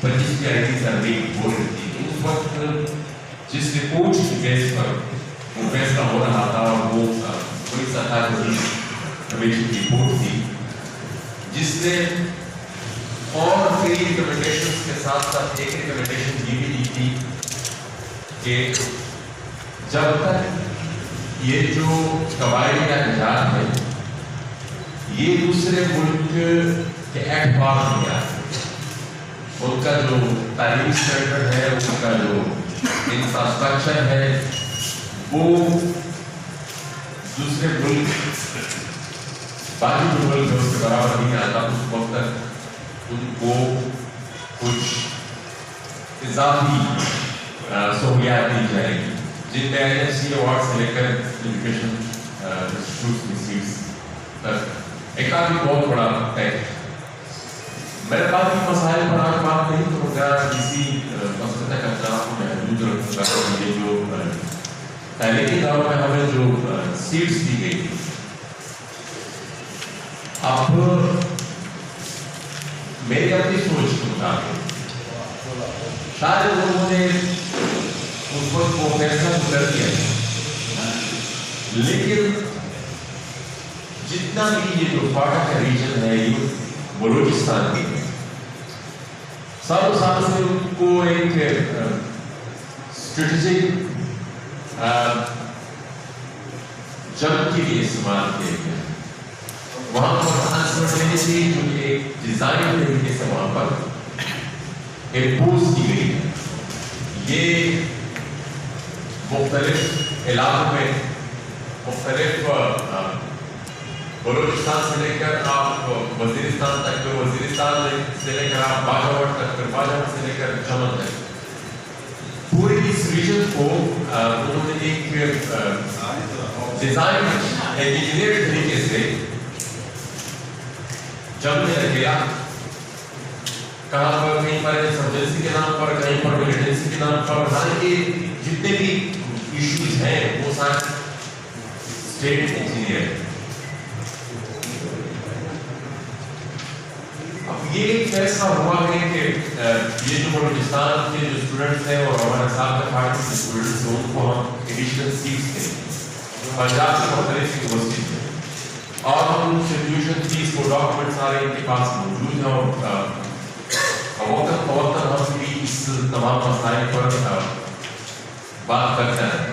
25 की आईटी सर्वे हो रही थी, तो उस वक्त जिस रिपोर्ट की बेस पर वो फैसला हो रहा था वो पुलिस अथॉरिटी कमेटी की रिपोर्ट थी, जिसने और कई रिकमेंडेशंस के साथ साथ एक रिकमेंडेशन ये भी दी थी कि जब तक ये जो कबायली का निजात है ये दूसरे मुल्क के एक्ट पास नहीं आते, उनका जो तालीमी स्टैंडर्ड है, उनका जो इंफ्रास्ट्रक्चर है, वो दूसरे मुल्क बाकी जो मुल्क है उसके बराबर नहीं आता, उस वक्त तक उनको कुछ इजाफी सहूलियात दी जाएगी, जिनमें IFC अवार्ड से लेकर एजुकेशन इंस्टीट्यूट की सीट्स तक एक काफी बहुत बड़ा पैक। मेरे बाकी मसाइल पर आज बात नहीं करूँगा, इसी मसले तक अपना आपको महदूद रखूँगा। ये जो पहले के दौर में हमें जो सीट्स दी गई थी, अब मेरी अपनी सोच के मुताबिक शायद लोगों ने उस वक्त वो फैसला कर दिया, लेकिन जितना भी ये जो फाटा का रीजन है ये बलूचिस्तान की है, सालों साल से उनको एक स्ट्रेटेजिक जंग के लिए इस्तेमाल किया गया। वहाँ पर अनसर्टेनिटी जो एक डिजाइन तरीके से वहाँ पर इम्पोज की गई है, ये मुख्तलिफ इलाकों में मुख्तलिफ बलूचिस्तान से लेकर आप वजीरिस्तान तक, वजीरिस्तान से लेकर आप बाजावर तक, फिर बाजावर से लेकर चमन तक, पूरे इस रीजन को उन्होंने एक डिजाइन इंजीनियर तरीके से जंग में रखेगा। कहाँ पर कहीं पर इंसर्जेंसी के नाम पर, कहीं पर मिलिटेंसी के नाम पर, हालांकि जितने भी इश्यूज हैं वो सारे स्टेट इंजीनियर। अब ये फैसला हुआ है कि ये जो बलूचिस्तान के जो स्टूडेंट्स हैं और हमारे साथ में पार्टी के स्टूडेंट्स हैं उनको हम एडिशनल सीट्स दें पंजाब से मुख्तलिफ यूनिवर्सिटी में, और हम इंस्टीट्यूशन फीस को डॉक्यूमेंट सारे इनके पास मौजूद हैं और वक्त हम भी इस तमाम मसाइल पर बात करते हैं।